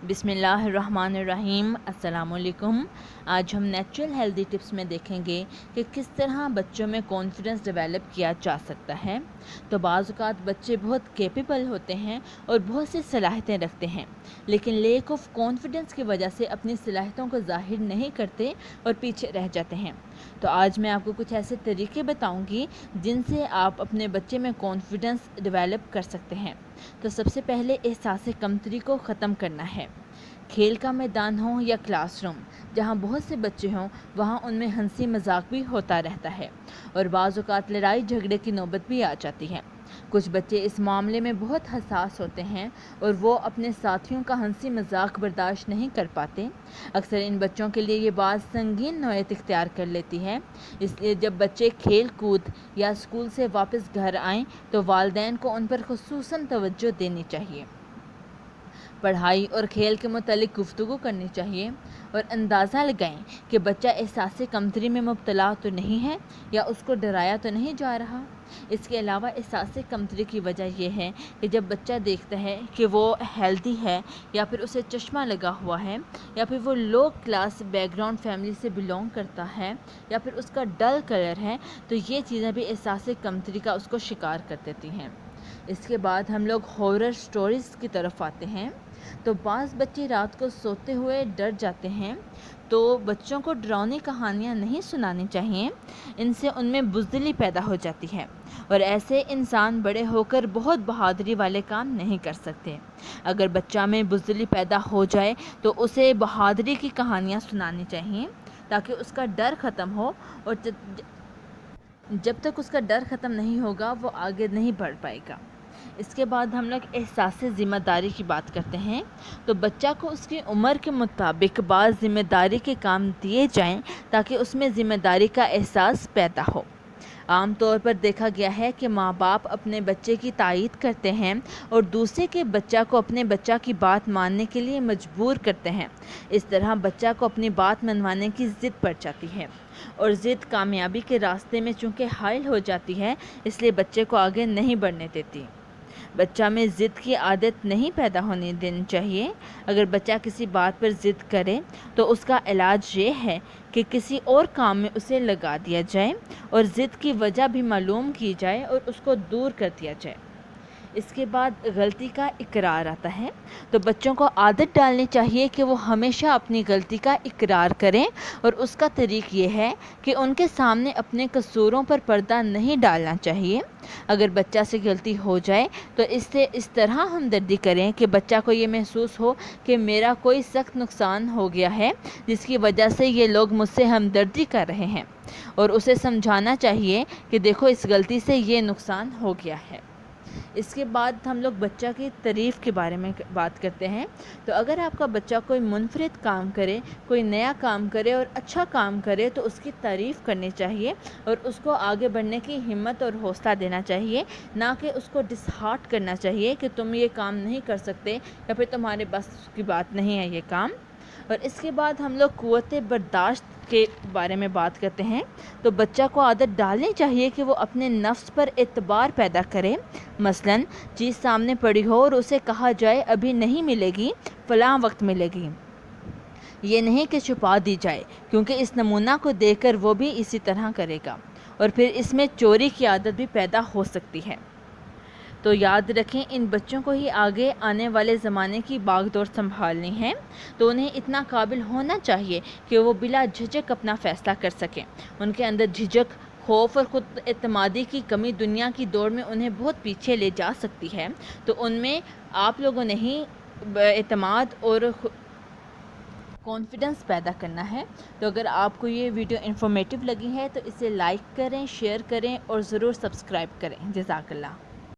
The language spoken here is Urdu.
بسم اللہ الرحمن الرحیم۔ السلام علیکم۔ آج ہم نیچرل ہیلدی ٹپس میں دیکھیں گے کہ کس طرح بچوں میں کانفیڈنس ڈیولپ کیا جا سکتا ہے۔ تو بعض اوقات بچے بہت کیپیبل ہوتے ہیں اور بہت سی صلاحیتیں رکھتے ہیں، لیکن لیک آف کانفیڈنس کی وجہ سے اپنی صلاحیتوں کو ظاہر نہیں کرتے اور پیچھے رہ جاتے ہیں۔ تو آج میں آپ کو کچھ ایسے طریقے بتاؤں گی جن سے آپ اپنے بچے میں کانفیڈنس ڈیولپ کر سکتے ہیں۔ تو سب سے پہلے احساس کمتری کو ختم کرنا ہے۔ کھیل کا میدان ہو یا کلاس روم، جہاں بہت سے بچے ہوں وہاں ان میں ہنسی مذاق بھی ہوتا رہتا ہے اور بعض اوقات لڑائی جھگڑے کی نوبت بھی آ جاتی ہے۔ کچھ بچے اس معاملے میں بہت حساس ہوتے ہیں اور وہ اپنے ساتھیوں کا ہنسی مذاق برداشت نہیں کر پاتے۔ اکثر ان بچوں کے لیے یہ بات سنگین نوعیت اختیار کر لیتی ہے، اس لیے جب بچے کھیل کود یا اسکول سے واپس گھر آئیں تو والدین کو ان پر خصوصاً توجہ دینی چاہیے۔ پڑھائی اور کھیل کے متعلق گفتگو کرنی چاہیے اور اندازہ لگائیں کہ بچہ احساس کمتری میں مبتلا تو نہیں ہے یا اس کو ڈرایا تو نہیں جا رہا۔ اس کے علاوہ احساس کمتری کی وجہ یہ ہے کہ جب بچہ دیکھتا ہے کہ وہ ہیلدی ہے یا پھر اسے چشمہ لگا ہوا ہے یا پھر وہ لو کلاس بیک گراؤنڈ فیملی سے بلونگ کرتا ہے یا پھر اس کا ڈل کلر ہے، تو یہ چیزیں بھی احساس کمتری کا اس کو شکار کر دیتی ہیں۔ اس کے بعد ہم لوگ ہارر سٹوریز کی طرف آتے ہیں۔ تو بعض بچے رات کو سوتے ہوئے ڈر جاتے ہیں، تو بچوں کو ڈراؤنی کہانیاں نہیں سنانی چاہیے، ان سے ان میں بزدلی پیدا ہو جاتی ہے اور ایسے انسان بڑے ہو کر بہت بہادری والے کام نہیں کر سکتے۔ اگر بچہ میں بزدلی پیدا ہو جائے تو اسے بہادری کی کہانیاں سنانی چاہیے تاکہ اس کا ڈر ختم ہو، اور جب تک اس کا ڈر ختم نہیں ہوگا وہ آگے نہیں بڑھ پائے گا۔ اس کے بعد ہم لوگ احساس ذمہ داری کی بات کرتے ہیں۔ تو بچہ کو اس کی عمر کے مطابق بعض ذمہ داری کے کام دیے جائیں تاکہ اس میں ذمہ داری کا احساس پیدا ہو۔ عام طور پر دیکھا گیا ہے کہ ماں باپ اپنے بچے کی تائید کرتے ہیں اور دوسرے کے بچہ کو اپنے بچہ کی بات ماننے کے لیے مجبور کرتے ہیں۔ اس طرح بچہ کو اپنی بات منوانے کی ضد پڑ جاتی ہے اور ضد کامیابی کے راستے میں چونکہ حائل ہو جاتی ہے، اس لیے بچے کو آگے نہیں بڑھنے دیتی۔ بچہ میں ضد کی عادت نہیں پیدا ہونے دینی چاہیے۔ اگر بچہ کسی بات پر ضد کرے تو اس کا علاج یہ ہے کہ کسی اور کام میں اسے لگا دیا جائے اور ضد کی وجہ بھی معلوم کی جائے اور اس کو دور کر دیا جائے۔ اس کے بعد غلطی کا اقرار آتا ہے۔ تو بچوں کو عادت ڈالنی چاہیے کہ وہ ہمیشہ اپنی غلطی کا اقرار کریں، اور اس کا طریق یہ ہے کہ ان کے سامنے اپنے قصوروں پر پردہ نہیں ڈالنا چاہیے۔ اگر بچہ سے غلطی ہو جائے تو اس سے اس طرح ہمدردی کریں کہ بچہ کو یہ محسوس ہو کہ میرا کوئی سخت نقصان ہو گیا ہے جس کی وجہ سے یہ لوگ مجھ سے ہمدردی کر رہے ہیں، اور اسے سمجھانا چاہیے کہ دیکھو اس غلطی سے یہ نقصان ہو گیا ہے۔ اس کے بعد ہم لوگ بچہ کی تعریف کے بارے میں بات کرتے ہیں۔ تو اگر آپ کا بچہ کوئی منفرد کام کرے، کوئی نیا کام کرے اور اچھا کام کرے تو اس کی تعریف کرنی چاہیے اور اس کو آگے بڑھنے کی ہمت اور حوصلہ دینا چاہیے، نہ کہ اس کو ڈسہارٹ کرنا چاہیے کہ تم یہ کام نہیں کر سکتے یا پھر تمہارے بس کی بات نہیں ہے یہ کام۔ اور اس کے بعد ہم لوگ قوت برداشت کے بارے میں بات کرتے ہیں۔ تو بچہ کو عادت ڈالنی چاہیے کہ وہ اپنے نفس پر اعتبار پیدا کرے۔ مثلاً چیز سامنے پڑی ہو اور اسے کہا جائے ابھی نہیں ملے گی، فلاں وقت ملے گی، یہ نہیں کہ چھپا دی جائے، کیونکہ اس نمونہ کو دیکھ کر وہ بھی اسی طرح کرے گا اور پھر اس میں چوری کی عادت بھی پیدا ہو سکتی ہے۔ تو یاد رکھیں، ان بچوں کو ہی آگے آنے والے زمانے کی باغ دور سنبھالنی ہے، تو انہیں اتنا قابل ہونا چاہیے کہ وہ بلا جھجک اپنا فیصلہ کر سکیں۔ ان کے اندر جھجک، خوف اور خود اعتمادی کی کمی دنیا کی دوڑ میں انہیں بہت پیچھے لے جا سکتی ہے۔ تو ان میں آپ لوگوں نے ہی اعتماد اور کانفیڈنس پیدا کرنا ہے۔ تو اگر آپ کو یہ ویڈیو انفارمیٹیو لگی ہے تو اسے لائک کریں، شیئر کریں اور ضرور سبسکرائب کریں۔ جزاک اللہ۔